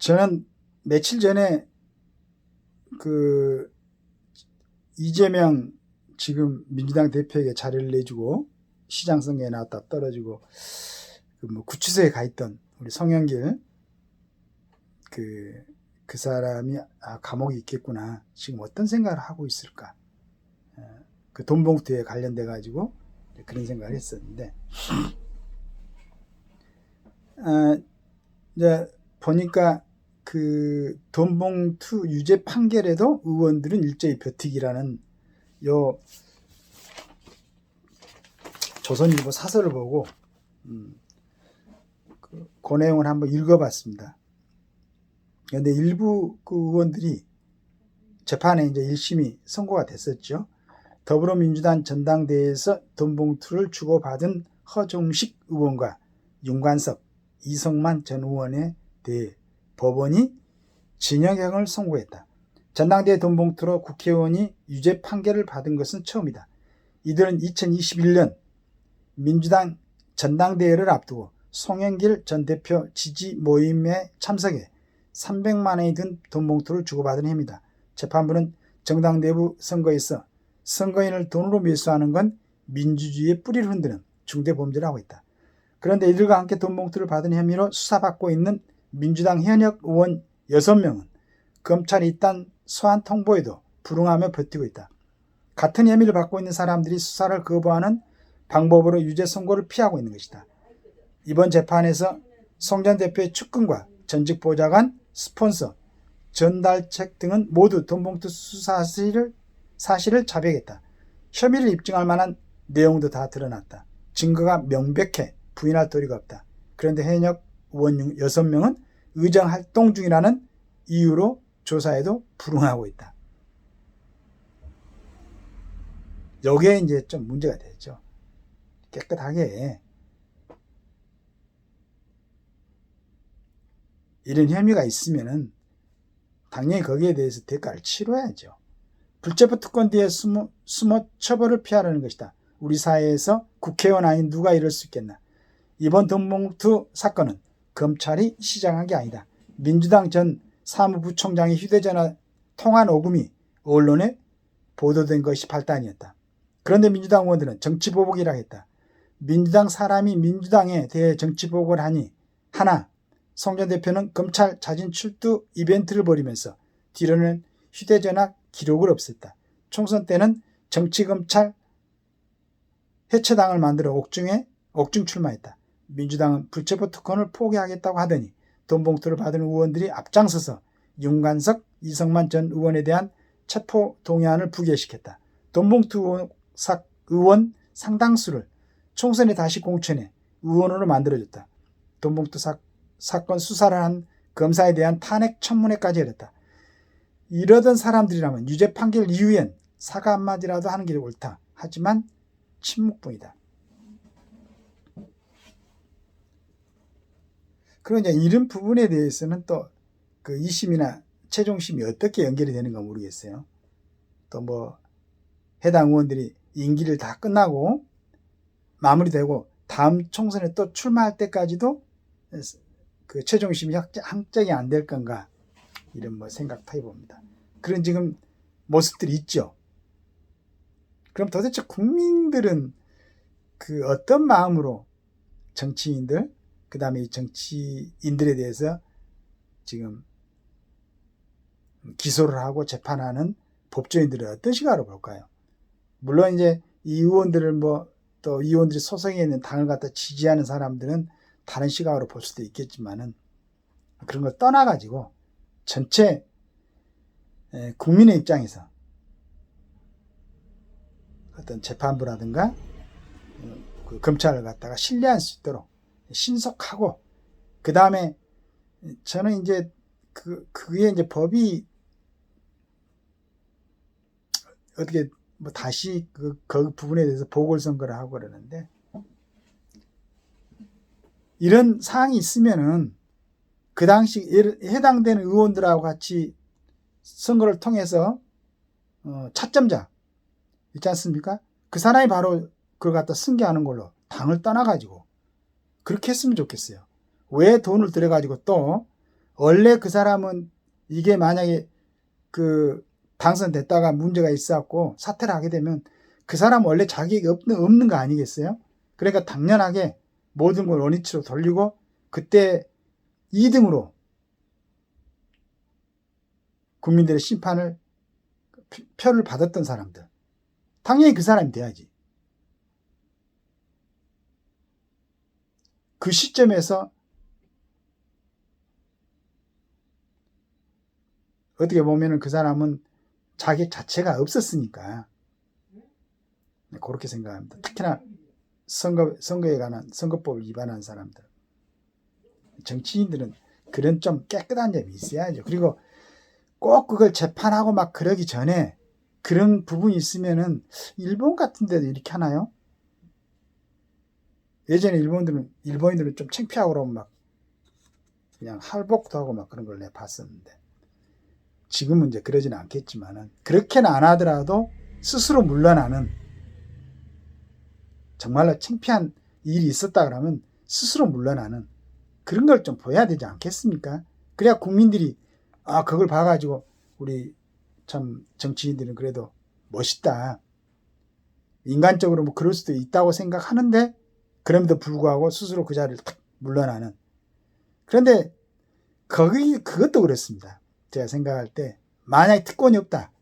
저는 며칠 전에 그 이재명 지금 민주당 대표에게 자리를 내주고 시장 선거에 나왔다 떨어지고 그 구치소에 가 있던 우리 송영길 그 사람이 감옥에 있겠구나. 지금 어떤 생각을 하고 있을까? 그 돈봉투에 관련돼 가지고 그런 생각을 했었는데 이제 보니까 그 돈봉투 유죄 판결에도 의원들은 일제히 버티기라는 요 조선일보 사설을 보고 그 내용을 한번 읽어봤습니다. 그런데 일부 그 의원들이 재판에 이제 1심이 선고가 됐었죠. 더불어민주당 전당대회에서 돈봉투를 주고받은 허종식 의원과 윤관석, 이성만 전 의원에 대해 법원이 징역형을 선고했다. 전당대회 돈봉투로 국회의원이 유죄 판결을 받은 것은 처음이다. 이들은 2021년 민주당 전당대회를 앞두고 송영길 전 대표 지지 모임에 참석해 300만 원이 든 돈봉투를 주고받은 혐의다. 재판부는 정당 내부 선거에서 선거인을 돈으로 매수하는 건 민주주의의 뿌리를 흔드는 중대범죄라고 했다. 그런데 이들과 함께 돈봉투를 받은 혐의로 수사받고 있는 민주당 현역 의원 6명은 검찰이 이딴 소환 통보에도 불응하며 버티고 있다. 같은 혐의를 받고 있는 사람들이 수사를 거부하는 방법으로 유죄 선고를 피하고 있는 것이다. 이번 재판에서 송 전 대표의 측근과 전직 보좌관, 스폰서, 전달책 등은 모두 돈봉투 수사 사실을 자백했다. 혐의를 입증할 만한 내용도 다 드러났다. 증거가 명백해 부인할 도리가 없다. 그런데 현역 의원 6명은 의정활동 중이라는 이유로 조사에도 불응하고 있다. 여기에 이제 좀 문제가 되죠. 깨끗하게 이런 혐의가 있으면은 당연히 거기에 대해서 대가를 치러야죠. 불체포 특권 뒤에 숨어 처벌을 피하려는 것이다. 우리 사회에서 국회의원 아닌 누가 이럴 수 있겠나. 이번 돈봉투 사건은 검찰이 시작한 게 아니다. 민주당 전 사무부총장의 휴대전화 통화 녹음이 언론에 보도된 것이 발단이었다. 그런데 민주당 의원들은 정치보복이라고 했다. 민주당 사람이 민주당에 대해 정치보복을 하니 하나 송 전 대표는 검찰 자진 출두 이벤트를 벌이면서 뒤로는 휴대전화 기록을 없앴다. 총선 때는 정치검찰 해체당을 만들어 옥중 출마했다. 민주당은 불체포 특권을 포기하겠다고 하더니 돈봉투를 받은 의원들이 앞장서서 윤관석, 이성만 전 의원에 대한 체포 동의안을 부결시켰다. 돈봉투 의원 상당수를 총선에 다시 공천해 의원으로 만들어줬다. 돈봉투 사건 수사를 한 검사에 대한 탄핵 청문회까지 열었다. 이러던 사람들이라면 유죄 판결 이후엔 사과 한마디라도 하는 게 옳다. 하지만 침묵뿐이다. 그리고 이제 이런 부분에 대해서는 또 그 2심이나 최종심이 어떻게 연결이 되는가 모르겠어요. 또 뭐 해당 의원들이 임기를 다 끝나고 마무리되고 다음 총선에 또 출마할 때까지도 그 최종심이 확정이 안 될 건가 이런 뭐 생각도 해봅니다. 그런 지금 모습들이 있죠. 그럼 도대체 국민들은 그 어떤 마음으로 정치인들 그 다음에 이 정치인들에 대해서 지금 기소를 하고 재판하는 법조인들은 어떤 시각으로 볼까요? 물론 이제 이 의원들을 또 의원들이 소속해 있는 당을 갖다 지지하는 사람들은 다른 시각으로 볼 수도 있겠지만은 그런 걸 떠나가지고 전체 국민의 입장에서 어떤 재판부라든가 그 검찰을 갖다가 신뢰할 수 있도록 신속하고 그 다음에 저는 이제 그게 이제 법이 어떻게 뭐 다시 그 부분에 대해서 보궐선거를 하고 그러는데 이런 사항이 있으면은 그 당시 해당되는 의원들하고 같이 선거를 통해서 차점자 있지 않습니까? 그 사람이 바로 그걸 갖다 승계하는 걸로 당을 떠나가지고 그렇게 했으면 좋겠어요. 왜 돈을 들여가지고 또 원래 그 사람은 이게 만약에 그 당선됐다가 문제가 있었고 사퇴를 하게 되면 그 사람은 원래 자격이 없는 거 아니겠어요? 그러니까 당연하게 모든 걸 원위치로 돌리고 그때 2등으로 국민들의 심판을 표를 받았던 사람들 당연히 그 사람이 돼야지. 그 시점에서 어떻게 보면은 그 사람은 자격 자체가 없었으니까 그렇게 생각합니다. 특히나 선거에 관한 선거법을 위반한 사람들, 정치인들은 그런 좀 깨끗한 점이 있어야죠. 그리고 꼭 그걸 재판하고 막 그러기 전에 그런 부분이 있으면은 일본 같은 데도 이렇게 하나요? 예전에 일본인들은 좀 창피하고 그러면 막 그냥 할복도 하고 막 그런 걸 내가 봤었는데 지금은 이제 그러지는 않겠지만은 그렇게는 안 하더라도 스스로 물러나는 정말로 창피한 일이 있었다 그러면 스스로 물러나는 그런 걸 좀 보여야 되지 않겠습니까? 그래야 국민들이 그걸 봐가지고 우리 참 정치인들은 그래도 멋있다. 인간적으로 뭐 그럴 수도 있다고 생각하는데 그럼에도 불구하고 스스로 그 자리를 탁 물러나는. 그런데 그것도 그렇습니다. 제가 생각할 때 만약에 특권이 없다.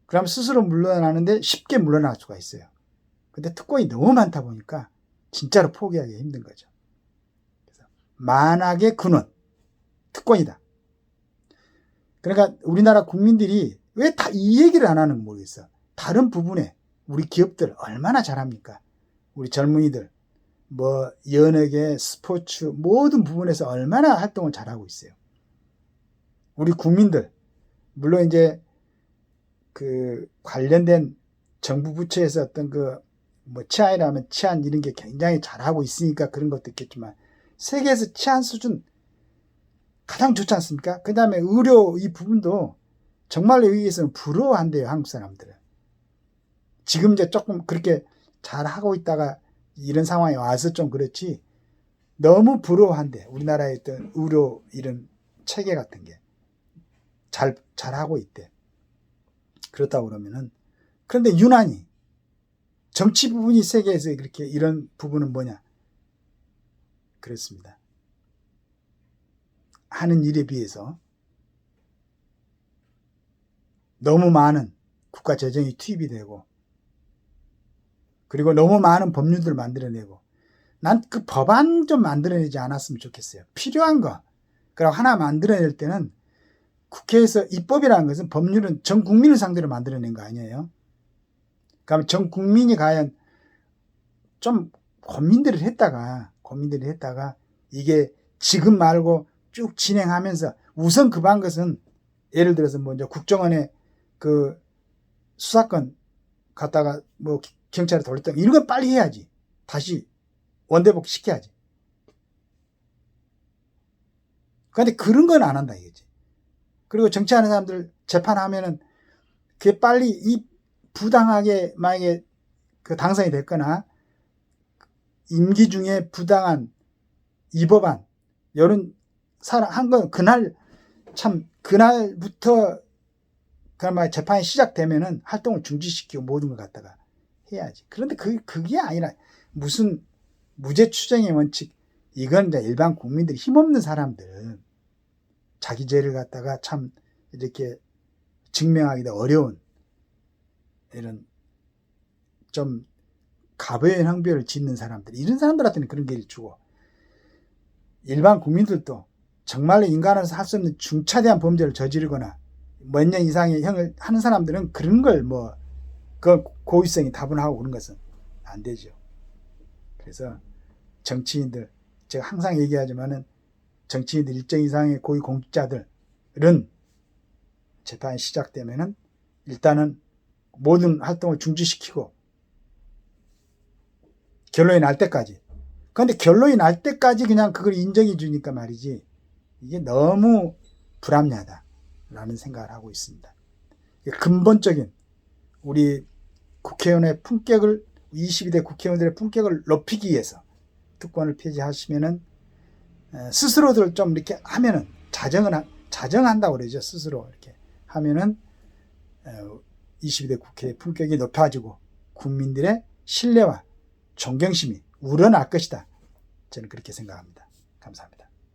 그럼 스스로 물러나는데 쉽게 물러날 수가 있어요. 근데 특권이 너무 많다 보니까 진짜로 포기하기 힘든 거죠. 그래서 만악의 근원, 특권이다. 그러니까 우리나라 국민들이 왜 다 이 얘기를 안 하는지 모르겠어. 다른 부분에 우리 기업들 얼마나 잘합니까? 우리 젊은이들 뭐 연예계, 스포츠 모든 부분에서 얼마나 활동을 잘하고 있어요. 우리 국민들 물론 이제 그 관련된 정부 부처에서 어떤 뭐 치안이라면 치안 이런 게 굉장히 잘하고 있으니까 그런 것도 있겠지만 세계에서 치안 수준 가장 좋지 않습니까? 그 다음에 의료 이 부분도 정말로 여기에서는 부러워한대요, 한국 사람들은. 지금 이제 조금 그렇게 잘하고 있다가 이런 상황에 와서 좀 그렇지 너무 부러워한대. 우리나라의 어떤 의료 이런 체계 같은 게 잘하고 있대. 그렇다고 그러면은 그런데 유난히 정치 부분이 세계에서 그렇게 이런 부분은 뭐냐? 그렇습니다. 하는 일에 비해서 너무 많은 국가 재정이 투입이 되고 그리고 너무 많은 법률들을 만들어내고 난 그 법안 좀 만들어내지 않았으면 좋겠어요. 필요한 거. 그리고 하나 만들어낼 때는 국회에서 입법이라는 것은 법률은 전 국민을 상대로 만들어낸 거 아니에요. 그러면 전 국민이 과연 좀 고민들을 했다가 이게 지금 말고 쭉 진행하면서 우선 급한 것은 예를 들어서 뭐 이제 국정원에 그 수사권 갖다가 뭐 경찰에 돌렸다 이런 건 빨리 해야지. 다시 원대복 시켜야지. 그런데 그런 건 안 한다 이거지. 그리고 정치하는 사람들 재판하면은 그게 빨리 이 부당하게 만약에 그 당선이 됐거나 임기 중에 부당한 위법한 이런 사람 한 건 그날부터 그나마 재판이 시작되면은 활동을 중지시키고 모든 걸 갖다가 해야지. 그런데 그게 아니라 무슨 무죄 추정의 원칙 이건 이제 일반 국민들이 힘없는 사람들 자기 죄를 갖다가 참 이렇게 증명하기도 어려운 이런 좀 가벼운 형벌을 짓는 사람들 이런 사람들한테는 그런 게 주고 일반 국민들도 정말로 인간으로서 할 수 없는 중차대한 범죄를 저지르거나 몇 년 이상의 형을 하는 사람들은 그런 걸 그 고의성이 다분하고 그런 것은 안 되죠. 그래서 정치인들 제가 항상 얘기하지만은 정치인들 일정 이상의 고위 공직자들은 재판이 시작되면은 일단은 모든 활동을 중지시키고 결론이 날 때까지. 그런데 결론이 날 때까지 그냥 그걸 인정해 주니까 말이지 이게 너무 불합리하다라는 생각을 하고 있습니다. 근본적인 우리 국회의원의 품격을 22대 국회의원들의 품격을 높이기 위해서 특권을 폐지하시면은 스스로들 좀 이렇게 하면은 자정한다고 그러죠. 스스로 이렇게 하면은 22대 국회의 품격이 높아지고 국민들의 신뢰와 존경심이 우러날 것이다. 저는 그렇게 생각합니다. 감사합니다.